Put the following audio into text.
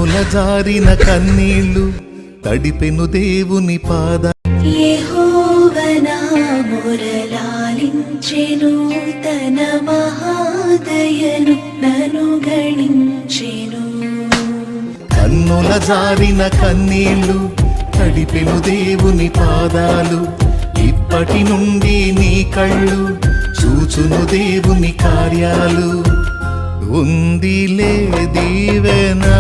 కన్నుల జారిన కన్నీళ్లు తడిపెను దేవుని పాద. యెహోవా నా మొరలాలించెను, తన మహాదయను నన్ను గణించెను. కన్నుల జారిన కన్నీళ్లు తడిపెను దేవుని పాదాలు. ఇప్పటి నుండి నీ కళ్ళు చూచును దేవుని కార్యాలు. ఉందిలే దీవెనా